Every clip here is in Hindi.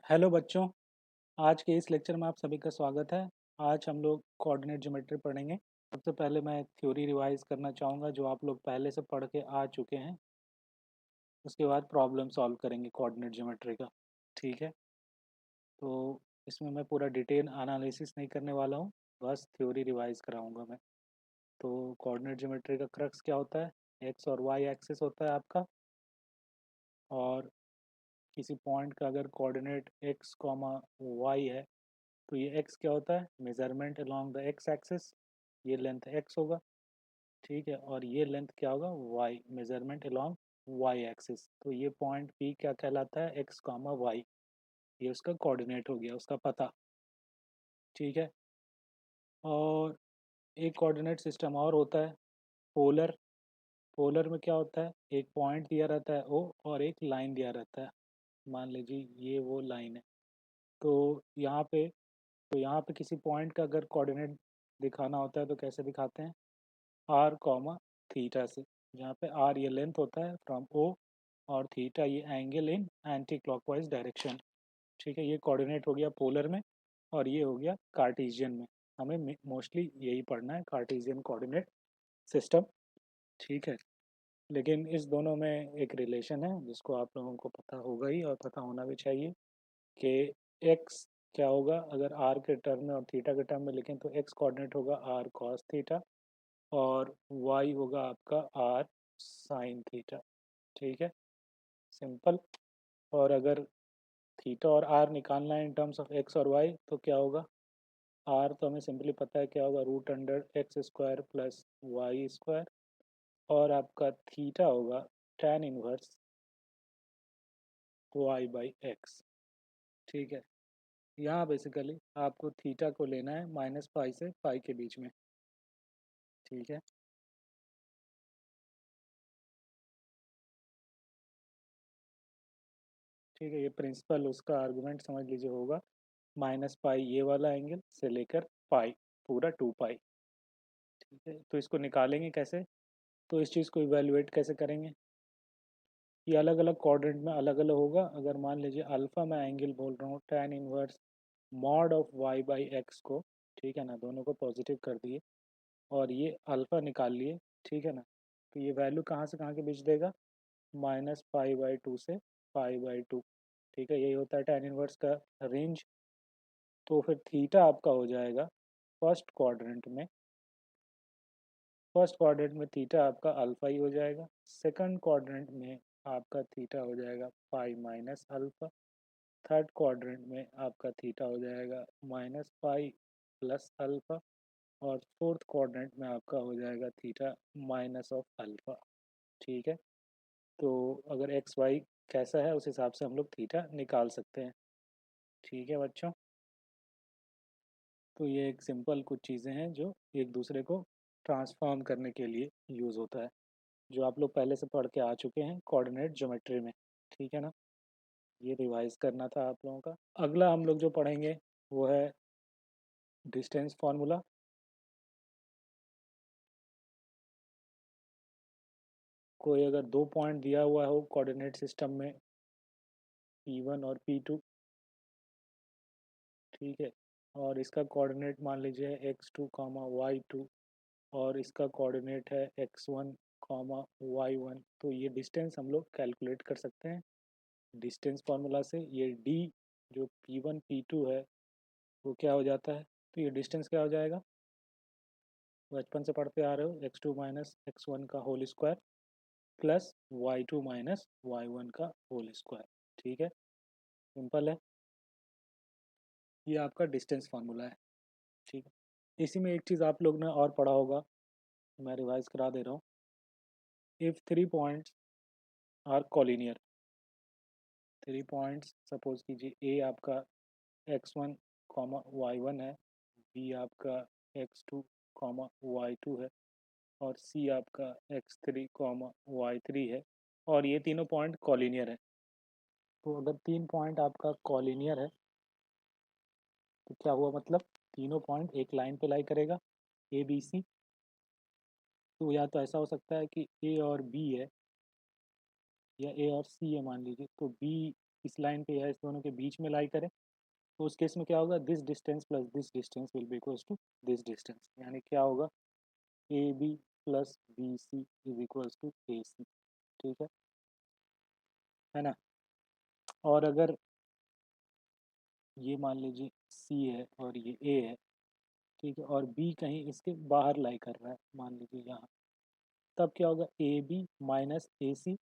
हेलो बच्चों। आज के इस लेक्चर में आप सभी का स्वागत है। आज हम लोग कोऑर्डिनेट ज्योमेट्री पढ़ेंगे। सबसे पहले मैं थ्योरी रिवाइज करना चाहूँगा जो आप लोग पहले से पढ़ के आ चुके हैं। उसके बाद प्रॉब्लम सॉल्व करेंगे कोऑर्डिनेट ज्योमेट्री का। ठीक है, तो इसमें मैं पूरा डिटेल एनालिसिस नहीं करने वाला हूँ, बस थ्योरी रिवाइज कराऊँगा मैं। तो कोऑर्डिनेट ज्योमेट्री का क्रक्स क्या होता है? एक्स और वाई एक्सिस होता है आपका, और किसी पॉइंट का अगर कोऑर्डिनेट एक्स कॉमा वाई है तो ये x क्या होता है? Measurement along the x axis. ये लेंथ x होगा, ठीक है, और ये लेंथ क्या होगा? y, measurement along y axis. तो ये पॉइंट P क्या कहलाता है? x comma y. ये उसका कोऑर्डिनेट हो गया, उसका पता। ठीक है, और एक कोऑर्डिनेट सिस्टम और होता है, पोलर। पोलर में क्या होता है? एक पॉइंट दिया रहता है O और एक लाइन दिया रहता है। मान लीजिए ये वो लाइन है। तो यहाँ पे यहाँ पे किसी पॉइंट का अगर कोऑर्डिनेट दिखाना होता है तो कैसे दिखाते हैं? आर कॉमा थीटा से, जहाँ पे आर ये लेंथ होता है फ्रॉम ओ, और थीटा ये angle in anti clockwise direction. ठीक है, ये कोऑर्डिनेट हो गया पोलर में, और ये हो गया कार्टेशियन में। हमें मोस्टली यही पढ़ना है, कार्टेशियन कोऑर्डिनेट सिस्टम। ठीक है, लेकिन इस दोनों में एक रिलेशन है जिसको आप लोगों को पता होगा ही और पता होना भी चाहिए कि एक्स क्या होगा अगर आर के टर्म में और थीटा के टर्म में लिखें तो एक्स कोऑर्डिनेट होगा आर कॉस थीटा, और y होगा आपका r साइन थीटा। ठीक है, सिंपल। और अगर थीटा और r निकालना है इन टर्म्स ऑफ x और y तो क्या होगा? r तो हमें सिंपली पता है क्या होगा, root under x square plus y square, और आपका थीटा होगा tan inverse y by x. ठीक है, यहाँ बेसिकली आपको थीटा को लेना है माइनस पाई से पाई के बीच में। ठीक है, ठीक है, ये प्रिंसिपल उसका आर्गुमेंट समझ लीजिए होगा माइनस पाई ये वाला एंगल से लेकर पाई, पूरा 2 पाई। ठीक है, तो इसको निकालेंगे कैसे? तो इस चीज़ को इवेलुएट कैसे करेंगे? ये अलग अलग क्वाड्रेंट में अलग अलग होगा। अगर मान लीजिए अल्फ़ा मैं एंगल बोल रहा हूँ tan inverse mod of y by x को, ठीक है ना, दोनों को पॉजिटिव कर दिए और ये अल्फ़ा निकाल लिए। ठीक है ना, तो ये वैल्यू कहाँ से कहाँ के बीच देगा? माइनस पाई बाई टू से पाई बाई टू। ठीक है, यही होता है tan इनवर्स का रेंज। तो फिर थीटा आपका हो जाएगा फर्स्ट क्वाड्रेंट में, फर्स्ट क्वाड्रेंट में थीटा आपका अल्फा ही हो जाएगा। सेकंड क्वाड्रेंट में आपका थीटा हो जाएगा pi minus alpha. Third quadrant में आपका थीटा हो जाएगा माइनस पाई प्लस अल्फा। और फोर्थ क्वाड्रेंट में आपका हो जाएगा थीटा माइनस ऑफ अल्फा। ठीक है, तो अगर एक्स वाई कैसा है उस हिसाब से हम लोग थीटा निकाल सकते हैं। ठीक है बच्चों, तो ये एक सिंपल कुछ चीज़ें हैं जो एक दूसरे को ट्रांसफॉर्म करने के लिए यूज़ होता है, जो आप लोग पहले से पढ़ के आ चुके हैं कोऑर्डिनेट ज्योमेट्री में। ठीक है ना, ये रिवाइज करना था आप लोगों का। अगला हम लोग जो पढ़ेंगे वो है डिस्टेंस फार्मूला। कोई अगर दो पॉइंट दिया हुआ हो कोऑर्डिनेट सिस्टम में P1 और P2, ठीक है, और इसका कोऑर्डिनेट मान लीजिए x2 कॉमा y2, और इसका कोऑर्डिनेट है x1 कॉमा y1, तो ये डिस्टेंस हम लोग कैलकुलेट कर सकते हैं डिस्टेंस फार्मूला से। ये d जो P1 P2 है वो क्या हो जाता है? तो ये डिस्टेंस क्या हो जाएगा? बचपन से पढ़ते आ रहे हो, x2 माइनस x1 का whole square plus y2 minus y1 का होल स्क्वायर। ठीक है, सिंपल है, ये आपका डिस्टेंस फार्मूला है। ठीक है, इसी में एक चीज़ आप लोग ने और पढ़ा होगा, मैं रिवाइज करा दे रहा हूँ। If three points are collinear, three points suppose कीजिए ए आपका x1 कॉमा y1 है, बी आपका x2 कॉमा y2 है, और सी आपका x3 कॉमा y3 है, और ये तीनों पॉइंट कॉलिनियर है। तो अगर तीन पॉइंट आपका कॉलिनियर है तो क्या हुआ? मतलब तीनों पॉइंट एक लाइन पे लाई करेगा, ए बी सी। तो या तो ऐसा हो सकता है कि ए और बी है, या ए और सी है मान लीजिए, तो बी इस लाइन पे या इस दोनों के बीच में लाई करे, तो उस केस में क्या होगा, this distance plus this distance will be equals to this distance, यानी क्या होगा, A B plus B C is equals to A C. ठीक है ना। और अगर ये मान लीजिए सी है और ये ए है, ठीक है, और बी कहीं इसके बाहर लाई कर रहा है, मान लीजिए यहाँ, तब क्या होगा, A B minus A C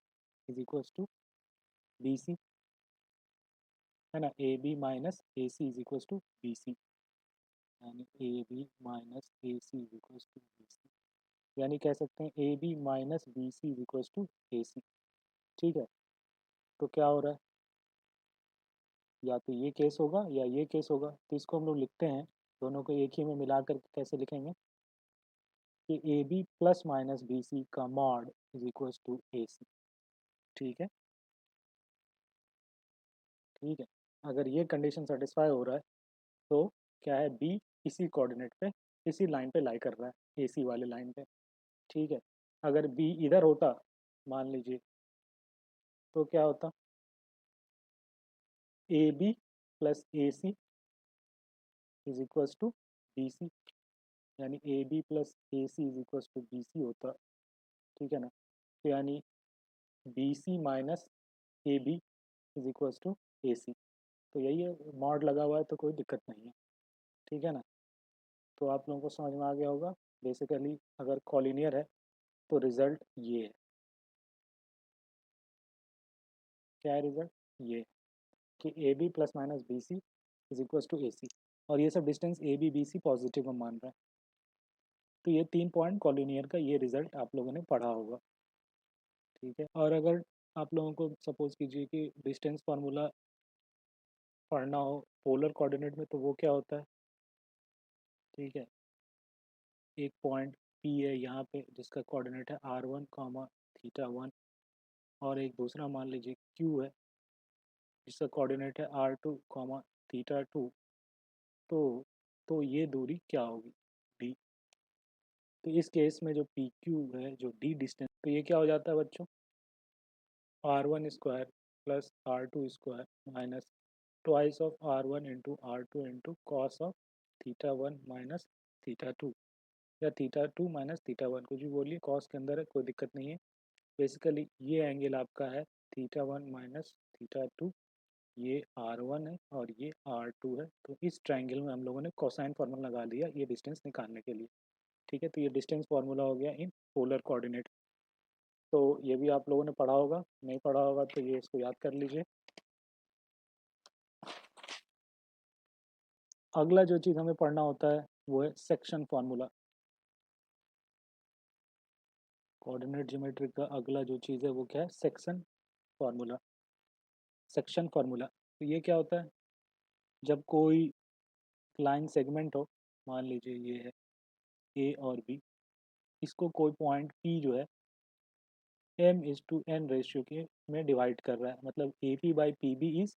is equals to B C, है ना, A B minus A C is equals to B C, यानी A B minus A C is equals to B C, यानी कह सकते हैं A B minus B C is equals to A C. ठीक है, तो क्या हो रहा है, या तो ये केस होगा या ये केस होगा, तो इसको हम लोग लिखते हैं, दोनों को एक ही में मिला कर कैसे लिखेंगे कि A B plus minus B C का mod is equals to A C. ठीक है, ठीक है, अगर ये कंडीशन सेटिस्फाई हो रहा है तो क्या है, बी इसी कोऑर्डिनेट पे, इसी लाइन पे लाई कर रहा है, ए सी वाले लाइन पे। ठीक है, अगर बी इधर होता मान लीजिए, तो क्या होता, A B plus A C is equals to B C, यानी A B plus A C is equals to B C होता। ठीक है ना, तो यानी B C minus A B is equals to A C, तो यही है, मॉड लगा हुआ है तो कोई दिक्कत नहीं है। ठीक है ना, तो आप लोगों को समझ में आ गया होगा, बेसिकली अगर कॉलिनियर है तो रिजल्ट ये है, क्या है रिजल्ट, ये कि A B plus minus B C is equals to A C, और ये सब distance A B B C positive में मान रहा है। तो ये 3 पॉइंट कॉलिनियर का ये रिजल्ट आप लोगों ने पढ़ा होगा। ठीक है, और अगर आप लोगों को सपोज कीजिए कि डिस्टेंस फार्मूला पढ़ना हो पोलर कोऑर्डिनेट में, तो वो क्या होता है, ठीक है, एक पॉइंट पी है यहाँ पे जिसका कोऑर्डिनेट है r one comma theta one, और एक दूसरा मान लीजिए क्यू है जिसका कोऑर्डिनेट है r two comma theta two, तो तो ये दूरी क्या होगी, डी। तो इस केस में जो पी क्यू है, जो डी डिस्टेंस, तो ये क्या हो जाता है बच्चों, R one square plus R two square minus twice of R one into R two into cos of theta one minus theta two, या theta two minus theta one, कुछ भी बोलिए, कॉस के अंदर है, कोई दिक्कत नहीं है। बेसिकली ये एंगल आपका है theta one minus theta to, ये आर वन है और ये आर टू है, तो इस ट्राइंगल में हम लोगों ने कोसाइन फार्मूला लगा दिया ये डिस्टेंस निकालने के लिए। ठीक है, तो ये डिस्टेंस फार्मूला हो गया इन पोलर कोऑर्डिनेट। तो ये भी आप लोगों ने पढ़ा होगा, नहीं पढ़ा होगा तो ये इसको याद कर लीजिए। अगला जो चीज़ हमें पढ़ना होता है वो है सेक्शन फार्मूला। कोऑर्डिनेट ज्योमेट्री का अगला जो चीज़ है वो क्या है, सेक्शन फार्मूला, सेक्शन फार्मूला। तो ये क्या होता है, जब कोई लाइन सेगमेंट हो, मान लीजिए ये है ए और बी, इसको कोई पॉइंट पी जो है m is to n ratio के में डिवाइड कर रहा है, मतलब A P by P B is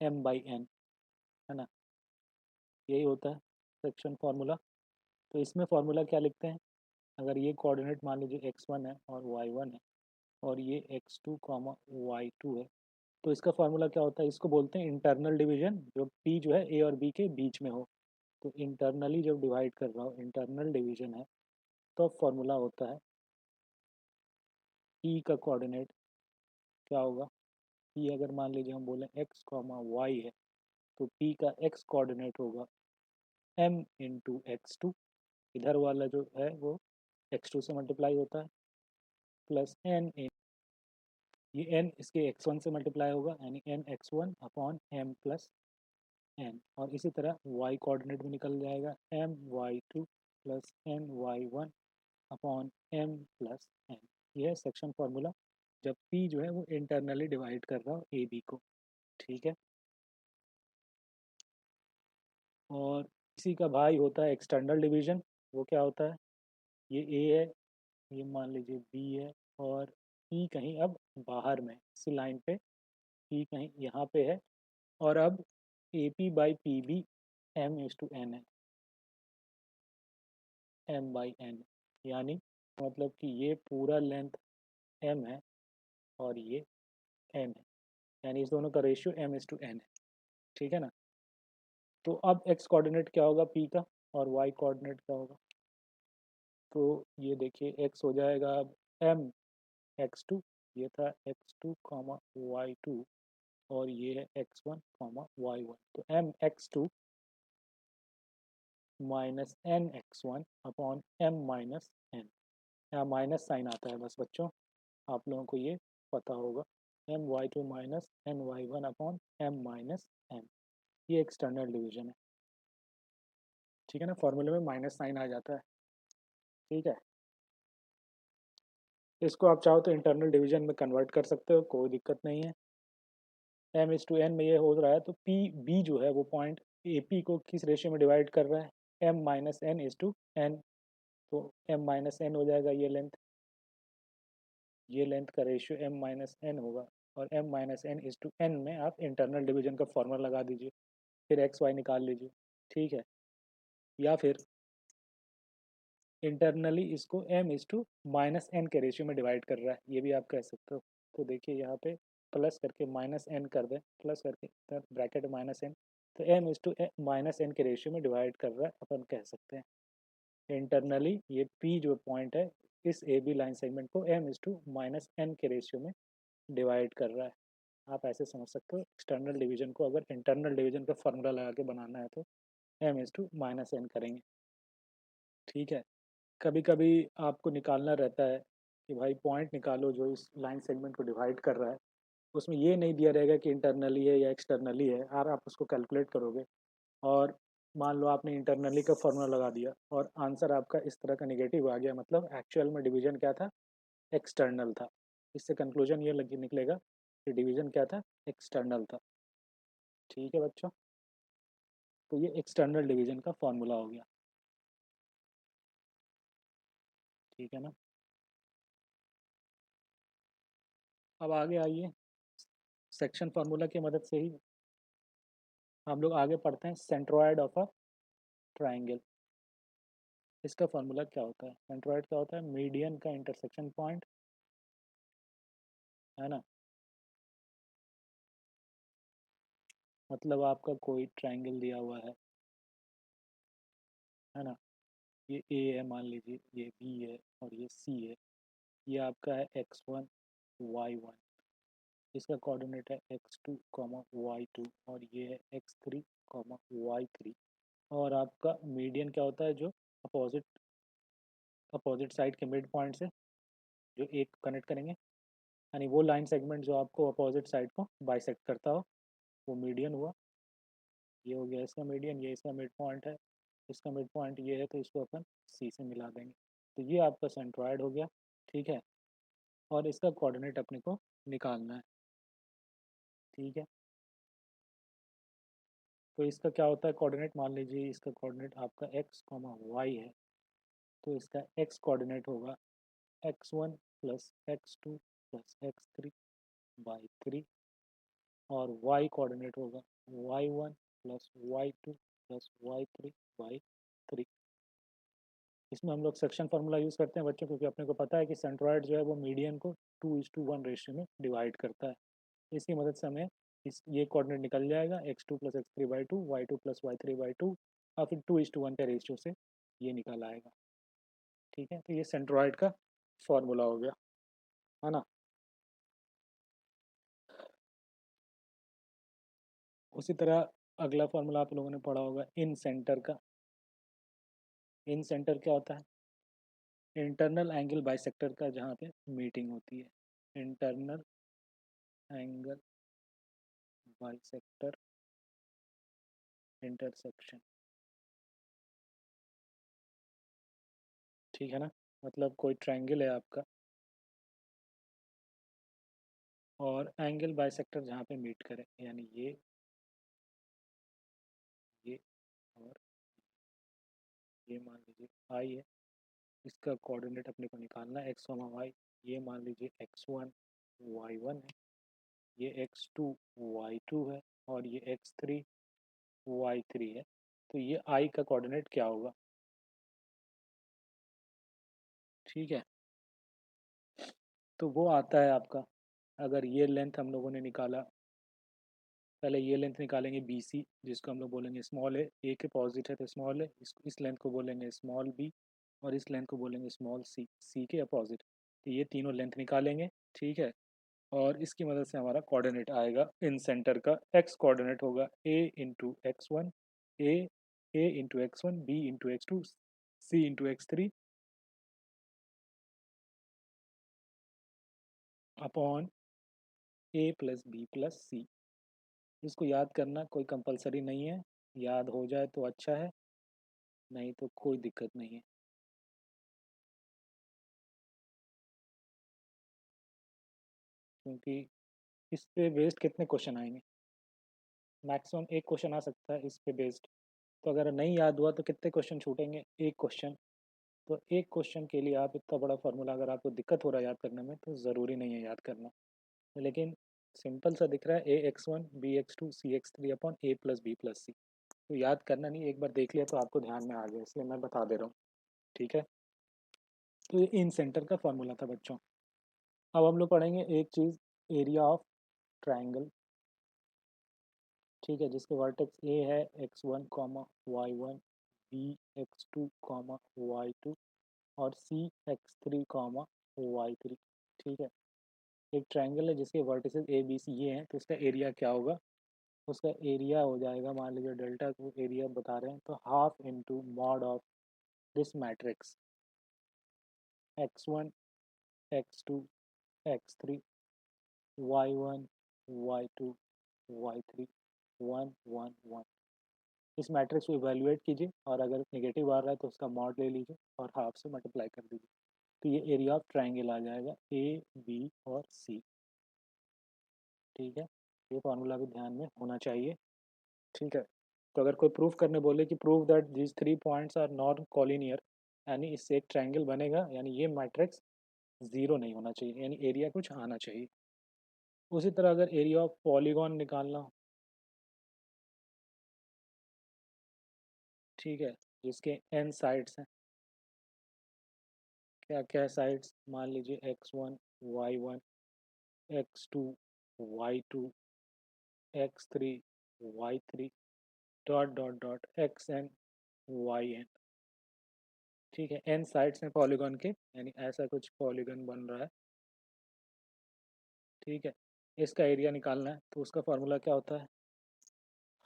m by n, है ना, यही होता है सेक्शन फार्मूला। तो इसमें फार्मूला क्या लिखते हैं, अगर ये कोऑर्डिनेट मान लीजिए एक्स वन है और वाई वन है और ये x two comma y two है, तो इसका फार्मूला क्या होता है, इसको बोलते हैं इंटरनल डिवीजन, जो पी जो है ए और बी के बीच में हो। तो इंटरनली जब डिवाइड कर रहा हो, इंटरनल डिवीजन है, तो फार्मूला होता है पी का कोऑर्डिनेट क्या होगा, पी अगर मान लीजिए हम बोलें एक्स कॉमा वाई है, तो पी का एक्स कोऑर्डिनेट होगा एम इंटू एक्स टू, इधर वाला जो है वो एक्स टू से मल्टीप्लाई होता है, प्लस एन, ये एन इसके एक्स वन से मल्टीप्लाई होगा, यानी n x one upon m plus n, और इसी तरह वाई कोऑर्डिनेट भी निकल जाएगा, m y two plus n y one upon m plus n. यह है सेक्शन फार्मूला जब पी जो है वो इंटरनली डिवाइड कर रहा हो ए बी को। ठीक है, और इसी का भाई होता है एक्सटर्नल डिवीजन, वो क्या होता है, ये ए है, ये मान लीजिए बी है, और पी कहीं अब बाहर में इसी लाइन पे, पी कहीं यहाँ पे है, और अब A P by P B m is to n है, एम बाई एन, यानी मतलब कि ये पूरा लेंथ एम है और ये एन है, यानी इस दोनों का रेशियो m/n है, ठीक है ना। तो अब x कोऑर्डिनेट क्या होगा p का और y कोऑर्डिनेट क्या होगा। तो ये देखिए x हो जाएगा अब m x2, ये था x2 y2 और ये है x1 y1, तो m x2 minus n x1 upon m minus n। यहाँ माइनस साइन आता है बस बच्चों, आप लोगों को ये पता होगा। my2 minus ny1 upon m minus n, ये एक्सटर्नल डिवीजन है, ठीक है ना। फॉर्मूले में माइनस साइन आ जाता है, ठीक है। इसको आप चाहो तो इंटरनल डिवीजन में कन्वर्ट कर सकते हो, कोई दिक्कत नहीं है। m/n में ये हो रहा है, तो पी बी जो है वो पॉइंट ए पी को किस रेशियो में डिवाइड कर रहा है, m-n/n। तो m-n हो जाएगा ये लेंथ का रेशियो m-n होगा, और m-n/n में आप इंटरनल डिवीजन का फॉर्मूला लगा दीजिए, फिर एक्स वाई निकाल लीजिए, ठीक है। या फिर इंटरनली इसको m/-n के रेशियो में डिवाइड कर रहा है, ये भी आप कह सकते हो। तो देखिए यहाँ पे प्लस करके -n कर दें, प्लस करके ब्रैकेट -n, तो m/-n के रेशियो में डिवाइड कर रहा है अपन कह सकते हैं। इंटरनली ये p जो पॉइंट है इस ए बी लाइन सेगमेंट को m/-n के रेशियो में डिवाइड कर रहा है, आप ऐसे समझ सकते हो। एक्सटर्नल डिवीजन को अगर इंटरनल डिवीजन का फॉर्मूला लगा के बनाना है तो m/-n करेंगे, ठीक है। कभी कभी आपको निकालना रहता है कि भाई पॉइंट निकालो जो इस लाइन सेगमेंट को डिवाइड कर रहा है, उसमें ये नहीं दिया रहेगा कि इंटरनली है या एक्सटर्नली है, और आप उसको कैलकुलेट करोगे और मान लो आपने इंटरनली का फॉर्मूला लगा दिया और आंसर आपका इस तरह का निगेटिव आ गया, मतलब एक्चुअल में डिवीजन क्या था, एक्सटर्नल था। इससे कंक्लूजन ये लग निकलेगा कि डिवीजन क्या था, एक्सटर्नल था, ठीक है बच्चों। तो ये एक्सटर्नल डिवीजन का फॉर्मूला हो गया, ठीक है ना। अब आगे आइए, सेक्शन फार्मूला की मदद से ही हम लोग आगे पढ़ते हैं सेंट्रोइड ऑफ अ ट्राइंगल। इसका फार्मूला क्या होता है, सेंट्रोइड क्या होता है, मीडियन का इंटरसेक्शन पॉइंट, है ना। मतलब आपका कोई ट्राइंगल दिया हुआ है ना। ये ए है मान लीजिए, ये बी है और ये सी है। ये आपका है x1 y1, इसका कोऑर्डिनेट है x2 y2 और ये है x3 y3। और आपका मीडियन क्या होता है, जो अपोजिट अपोजिट साइड के मिड पॉइंट से जो एक कनेक्ट करेंगे, यानी वो लाइन सेगमेंट जो आपको अपोजिट साइड को बाइसेक्ट करता हो, वो मीडियन हुआ। ये हो गया इसका मीडियन, ये इसका मिड पॉइंट है, इसका मिड पॉइंट ये है, तो इसको अपन सी से मिला देंगे। तो ये आपका सेंट्रॉयड हो गया, ठीक है। और इसका कोऑर्डिनेट अपने को निकालना है, ठीक है। तो इसका क्या होता है कोऑर्डिनेट, मान लीजिए इसका कोऑर्डिनेट आपका x y है, तो इसका x कोऑर्डिनेट होगा x1 plus x2 plus x3 by 3, और y कोऑर्डिनेट होगा y1 plus y2 plus y3 by 3। इसमें हम लोग सेक्शन फार्मूला यूज़ करते हैं बच्चों, क्योंकि अपने को पता है कि सेंट्रॉयड जो है वो मीडियन को 2:1 रेशियो में डिवाइड करता है। इसकी मदद से हमें इस ये कोऑर्डिनेट निकल जाएगा x2 plus x3/2 y2 plus y3/2, और फिर 2:1 के रेशियो से ये निकल आएगा, ठीक है। तो ये सेंट्रॉयड का फॉर्मूला हो गया, है ना। उसी तरह अगला फार्मूला आप लोगों ने पढ़ा होगा इन सेंटर का। इन सेंटर क्या होता है, इंटरनल एंगल बाइसेक्टर का जहाँ पे मीटिंग होती है, इंटरनल एंगल बाइसेक्टर इंटरसेक्शन, ठीक है ना। मतलब कोई ट्रायंगल है आपका और एंगल बाइसेक्टर जहाँ पे मीट करे, यानी ये और ये मान लीजिए आई है, इसका कोऑर्डिनेट अपने को निकालना है एक्स वाई। ये मान लीजिए x1 y1 है, ये x2 y2 है और ये x3 y3 है। तो ये आई का कोऑर्डिनेट क्या होगा, ठीक है। तो वो आता है आपका, अगर ये लेंथ हम लोगों ने निकाला पहले ये लेंथ निकालेंगे बी सी, जिसको हम लोग बोलेंगे स्मॉल ए के अपोजिट है तो स्मॉल है, इस लेंथ को बोलेंगे स्मॉल बी, और इस लेंथ को बोलेंगे स्मॉल सी, सी के अपोजिट। तो ये तीनों लेंथ निकालेंगे, ठीक है। और इसकी मदद से हमारा कोऑर्डिनेट आएगा इन सेंटर का। एक्स कोऑर्डिनेट होगा A into x one, A A into x one, B into x two, C into x three upon A plus B plus C. इसको याद करना कोई कंपलसरी नहीं है, याद हो जाए तो अच्छा है, नहीं तो कोई दिक्कत नहीं है। क्योंकि इस पे बेस्ड कितने क्वेश्चन आएंगे, मैक्सिमम एक क्वेश्चन आ सकता है इस पे बेस्ड। तो अगर नहीं याद हुआ तो कितने क्वेश्चन छूटेंगे, एक क्वेश्चन। तो एक क्वेश्चन के लिए आप इतना बड़ा फार्मूला अगर आपको दिक्कत हो रहा है याद करने में तो ज़रूरी नहीं है याद करना। लेकिन सिंपल सा दिख रहा है, A x one B x two C x three upon A plus B plus C. तो याद करना नहीं, एक बार देख लिया तो आपको ध्यान में आ गया, इसलिए मैं बता दे रहा हूँ, ठीक है। तो ये इन सेंटर का फार्मूला था बच्चों। अब हम लोग पढ़ेंगे एक चीज़, एरिया ऑफ ट्राइंगल, ठीक है, जिसके वर्टेक्स ए है x one comma y one, B x two comma y two, और C x three comma y three, ठीक है। एक ट्राइंगल है जिसके वर्टिसेस ए बी सी ये हैं, तो उसका एरिया क्या होगा, उसका एरिया हो जाएगा, मान लीजिए डेल्टा को एरिया बता रहे हैं तो half into mod of this matrix x one x two x three y one y two y three one one one. इस मैट्रिक्स को इवेल्युएट कीजिए और अगर नेगेटिव आ रहा है तो उसका मॉड ले लीजिए और हाफ से मल्टीप्लाई कर दीजिए, तो ये एरिया ऑफ ट्राइंगल आ जाएगा ए बी और सी, ठीक है। ये फार्मूला भी ध्यान में होना चाहिए, ठीक है। तो अगर कोई प्रूफ करने बोले कि prove that these three points are non collinear, यानी इससे एक ट्राइंगल बनेगा, यानी ये मैट्रिक्स जीरो नहीं होना चाहिए, यानी एरिया कुछ आना चाहिए। उसी तरह अगर एरिया ऑफ पॉलीगॉन निकालना हो, ठीक है, जिसके एन साइड्स हैं, क्या क्या साइड्स, मान लीजिए x one y one x two y two x three y three dot dot dot x n y n, ठीक है। एन साइड्स हैं पॉलीगॉन के, यानी ऐसा कुछ पॉलीगॉन बन रहा है, ठीक है। इसका एरिया निकालना है तो उसका फार्मूला क्या होता है,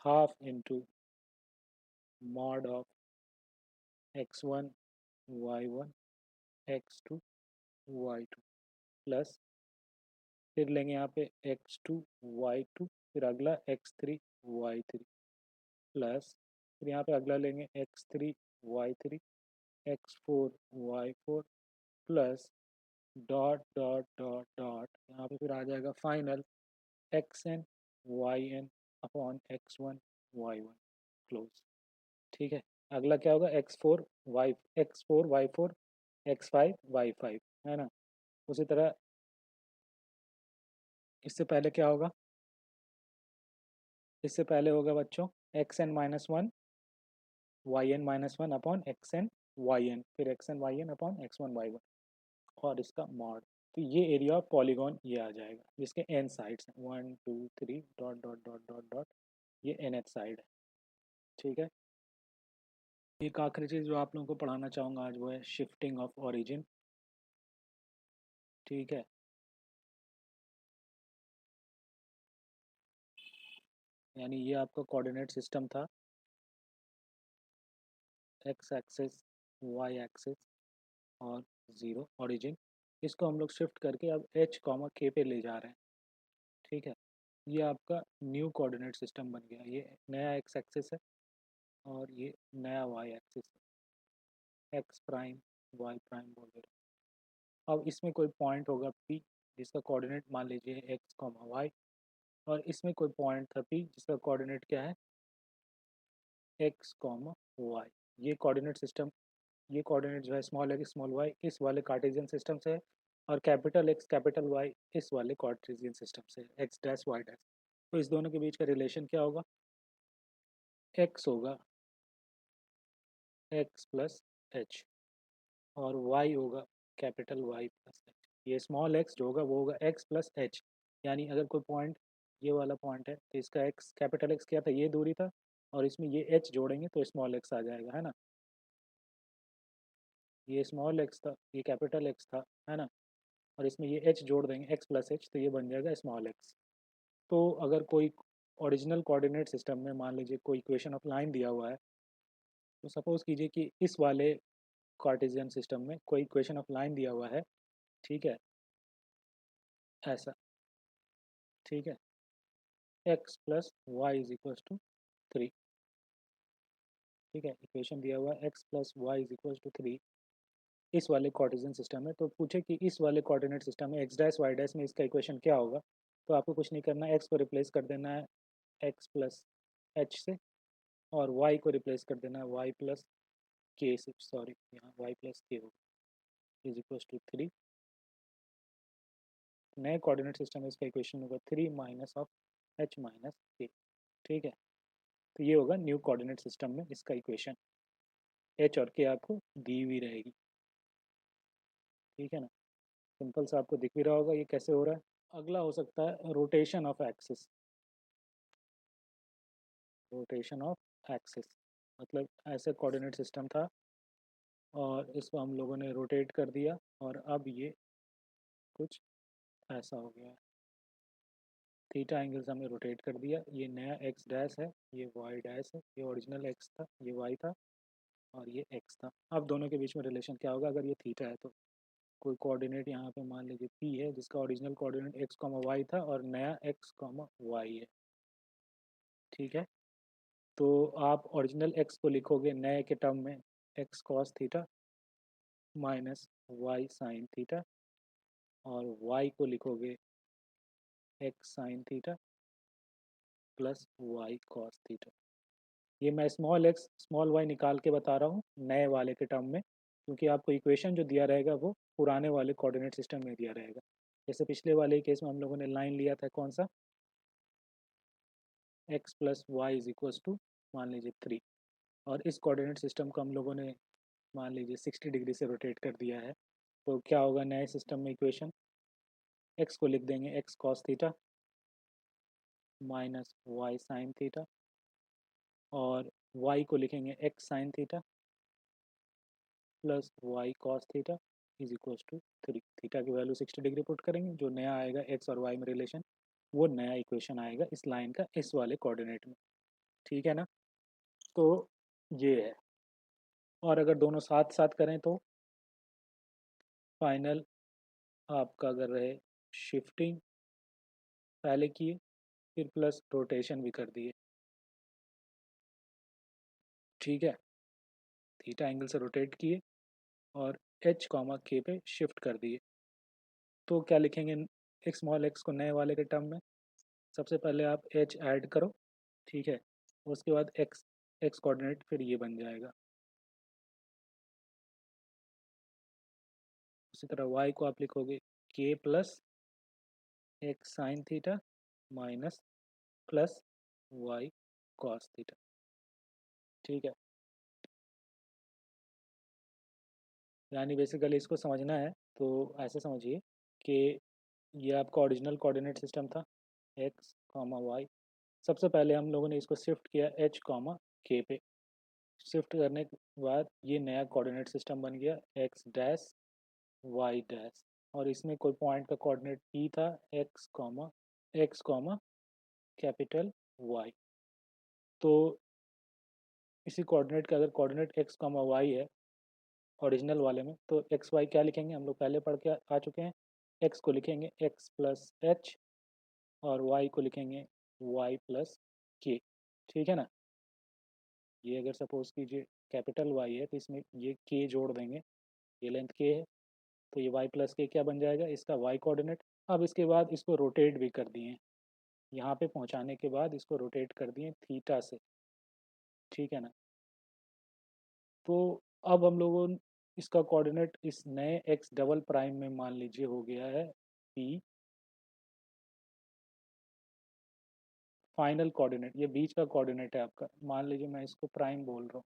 half into mod of x one y one x two y two, plus फिर लेंगे यहाँ पे एक्स टू वाई टू, फिर अगला x three y three, plus फिर यहाँ पे अगला लेंगे x three y three x four y four, plus dot dot dot dot यहाँ पे फिर आ जाएगा final x n y n upon x one y one, close, ठीक है। अगला क्या होगा, x four y four x five y five, है ना। उसी तरह इससे पहले क्या होगा, इससे पहले होगा बच्चों x n minus one y n minus one upon x n y n, फिर x n y n upon x one y one, और इसका मॉड। तो ये एरिया ऑफ पॉलीगॉन ये आ जाएगा, जिसके एन साइड्स हैं, one two three dot dot dot dot dot, ये एन एच साइड है, ठीक है। एक आखिरी चीज़ जो आप लोगों को पढ़ाना चाहूँगा आज वो है शिफ्टिंग ऑफ ओरिजिन, ठीक है। यानी ये आपका कोऑर्डिनेट सिस्टम था, एक्स एक्सिस वाई एक्सिस और ज़ीरो ओरिजिन, इसको हम लोग शिफ्ट करके अब एच कॉमा के पे ले जा रहे हैं, ठीक है। ये आपका न्यू कोऑर्डिनेट सिस्टम बन गया, ये नया एक्स एक्सिस है और ये नया वाई एक्सिस है, एक्स प्राइम वाई प्राइम वगैरह। अब इसमें कोई पॉइंट होगा पी जिसका कोऑर्डिनेट मान लीजिए एक्स कॉमा वाई, और इसमें कोई पॉइंट था पी जिसका कोऑर्डिनेट क्या है एक्स कॉमा वाई। ये कोऑर्डिनेट सिस्टम, ये कोऑर्डिनेट जो है स्मॉल एक्स स्मॉल वाई इस वाले कार्टेशियन सिस्टम से है, और कैपिटल एक्स कैपिटल वाई इस वाले कार्टेशियन सिस्टम से है, एक्स डैश वाई डैश। तो इस दोनों के बीच का रिलेशन क्या होगा, एक्स होगा एक्स प्लस एच, और वाई होगा कैपिटल वाई प्लस एच। ये स्मॉल एक्स जो होगा वो होगा एक्स प्लस एच, यानी अगर कोई पॉइंट ये वाला पॉइंट है, तो इसका एक्स कैपिटल एक्स क्या था, ये दूरी था, और इसमें ये एच जोड़ेंगे तो स्मॉल एक्स आ जाएगा, है ना। ये स्मॉल एक्स था, ये कैपिटल एक्स था, है ना, और इसमें ये एच जोड़ देंगे, एक्स प्लस एच, तो ये बन जाएगा स्मॉल एक्स। तो अगर कोई ओरिजिनल कोऑर्डिनेट सिस्टम में मान लीजिए कोई इक्वेशन ऑफ लाइन दिया हुआ है, तो सपोज कीजिए कि इस वाले कार्टेशियन सिस्टम में कोई इक्वेशन ऑफ लाइन दिया हुआ है, ठीक है, ऐसा, ठीक है, x plus y is equals to 3, ठीक है, इक्वेशन दिया हुआ है x plus y is equals to 3, इस वाले कार्टेशियन सिस्टम में। तो पूछे कि इस वाले कोऑर्डिनेट सिस्टम में एक्स डैश वाई डैश में इसका इक्वेशन क्या होगा, तो आपको कुछ नहीं करना है, एक्स को रिप्लेस कर देना है एक्स प्लस एच से, और वाई को रिप्लेस कर देना है वाई प्लस के से, सॉरी यहाँ वाई प्लस के होगा, इज इक्वल्स टू 3, नए कोऑर्डिनेट सिस्टम में इसका इक्वेशन होगा 3 माइनस ऑफ एच माइनस के, ठीक है। तो ये होगा न्यू कोऑर्डिनेट सिस्टम में इसका इक्वेशन, एच और के आपको दी हुई रहेगी, ठीक है ना। सिंपल सा आपको दिख भी रहा होगा ये कैसे हो रहा है। अगला हो सकता है rotation of axis, rotation of axis मतलब ऐसे कोऑर्डिनेट सिस्टम था और इसको हम लोगों ने रोटेट कर दिया, और अब ये कुछ ऐसा हो गया है, थीटा एंगल से हमने रोटेट कर दिया, ये नया एक्स डैश है, ये वाई डैश है, ये ओरिजिनल एक्स था, ये वाई था, और ये एक्स था। अब दोनों के बीच में रिलेशन क्या होगा, अगर ये थीटा है तो कोई कोऑर्डिनेट यहाँ पे मान लीजिए पी है, जिसका original coordinate x comma y था और नया एक्स कॉमा वाई है, ठीक है। तो आप ओरिजिनल एक्स को लिखोगे नए के टर्म में x cos theta minus y sine theta, और वाई को लिखोगे x sine theta plus y cos theta. ये मैं स्मॉल एक्स स्मॉल वाई निकाल के बता रहा हूँ नए वाले के टर्म में, क्योंकि आपको इक्वेशन जो दिया रहेगा वो पुराने वाले कोऑर्डिनेट सिस्टम में दिया रहेगा। जैसे पिछले वाले केस में हम लोगों ने लाइन लिया था कौन सा, x plus y is equals to मान लीजिए 3, और इस कोऑर्डिनेट सिस्टम को हम लोगों ने मान लीजिए 60 डिग्री से रोटेट कर दिया है। तो क्या होगा नए सिस्टम में इक्वेशन, एक्स को लिख देंगे x cos theta minus y sine theta, और वाई को लिखेंगे x sine theta plus y cos theta is equals to 3। Theta की वैल्यू 60 डिग्री पुट करेंगे, जो नया आएगा एक्स और वाई में रिलेशन, वो नया इक्वेशन आएगा इस लाइन का इस वाले कोऑर्डिनेट में, ठीक है ना। तो ये है, और अगर दोनों साथ साथ करें तो फाइनल आपका अगर रहे शिफ्टिंग पहले किए, फिर प्लस रोटेशन भी कर दिए, ठीक है, थीटा एंगल से रोटेट किए और एच कॉमा के पे शिफ्ट कर दिए। तो क्या लिखेंगे एक स्मॉल एक्स को नए वाले के टर्म में, सबसे पहले आप एच ऐड करो, ठीक है, उसके बाद एक्स एक्स कोऑर्डिनेट फिर ये बन जाएगा। उसी तरह वाई को आप लिखोगे के plus x sine theta minus plus y cos theta, ठीक है। यानी बेसिकली इसको समझना है तो ऐसे समझिए कि ये आपका ओरिजिनल कोऑर्डिनेट सिस्टम था एक्स कॉमा वाई, सबसे पहले हम लोगों ने इसको शिफ्ट किया एच कॉमा के पे, शिफ्ट करने के बाद ये नया कोऑर्डिनेट सिस्टम बन गया एक्स डैश वाई डैश, और इसमें कोई पॉइंट का कोऑर्डिनेट पी था एक्स कॉमा कैपिटल वाई। तो इसी कोऑर्डिनेट का अगर कोऑर्डिनेट एक्स कॉमा वाई है ओरिजिनल वाले में, तो एक्स वाई क्या लिखेंगे, हम लोग पहले पढ़ के आ चुके हैं, एक्स को लिखेंगे एक्स प्लस एच और वाई को लिखेंगे वाई प्लस के, ठीक है ना। ये अगर सपोज कीजिए कैपिटल वाई है तो इसमें ये के जोड़ देंगे, ये लेंथ के है, तो ये वाई प्लस के क्या बन जाएगा इसका वाई कोऑर्डिनेट। अब इसके बाद इसको रोटेट भी कर दिए, यहाँ पे पहुँचाने के बाद इसको रोटेट कर दिए थीटा से, ठीक है ना। तो अब हम लोगों इसका कोऑर्डिनेट इस नए एक्स डबल प्राइम में मान लीजिए हो गया है पी, फाइनल कोऑर्डिनेट ये बीच का कोऑर्डिनेट है आपका, मान लीजिए मैं इसको प्राइम बोल रहा हूँ,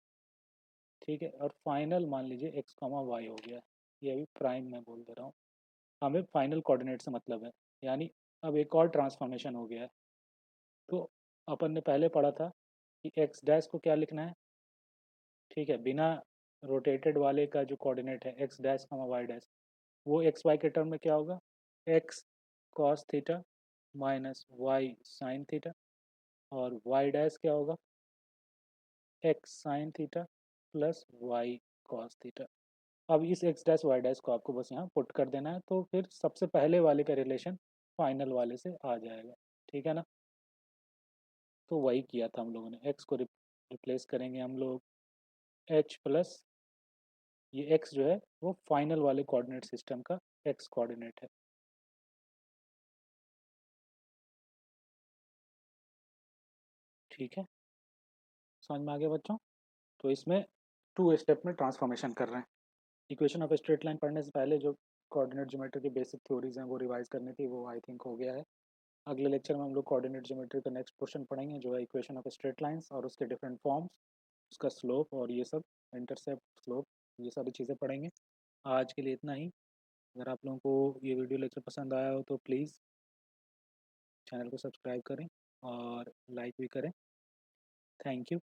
ठीक है, और फाइनल मान लीजिए एक्स कॉमा वाई हो गया, ये अभी प्राइम मैं बोल दे रहा हूँ, हमें फाइनल कोऑर्डिनेट से मतलब है, यानी अब एक और ट्रांसफॉर्मेशन हो गया है, तो अपन ने पहले पढ़ा था कि एक्स डैश को क्या लिखना है, ठीक है, बिना रोटेटेड वाले का जो कोऑर्डिनेट है x dash comma y dash, वो एक्स वाई के टर्म में क्या होगा, x cos theta minus y sine theta, और वाई डैश क्या होगा, x sine theta plus y cos theta. अब इस एक्स डैश वाई डैश को आपको बस यहाँ पुट कर देना है, तो फिर सबसे पहले वाले का रिलेशन फाइनल वाले से आ जाएगा, ठीक है ना। तो वही किया था हम लोगों ने, एक्स को रिप्लेस करेंगे हम लोग एच प्लस ये एक्स जो है वो फाइनल वाले कोऑर्डिनेट सिस्टम का एक्स कोऑर्डिनेट है, ठीक है। समझ में आ गया बच्चों। तो इसमें टू स्टेप में ट्रांसफॉर्मेशन कर रहे हैं। इक्वेशन ऑफ स्ट्रेट लाइन पढ़ने से पहले जो कोऑर्डिनेट ज्योमेट्री की बेसिक थ्योरीज हैं वो रिवाइज करनी थी, वो आई थिंक हो गया है। अगले लेक्चर में हम लोग कोऑर्डिनेट ज्योमेट्री का नेक्स्ट क्वेश्चन पढ़ेंगे जो है इक्वेशन ऑफ स्ट्रेट लाइंस और उसके डिफरेंट फॉर्म्स, उसका स्लोप और ये सब, इंटरसेप्ट स्लोप, ये सारी चीज़ें पढ़ेंगे। आज के लिए इतना ही। अगर आप लोगों को ये वीडियो लेक्चर पसंद आया हो तो प्लीज़ चैनल को सब्सक्राइब करें और लाइक भी करें। Thank you.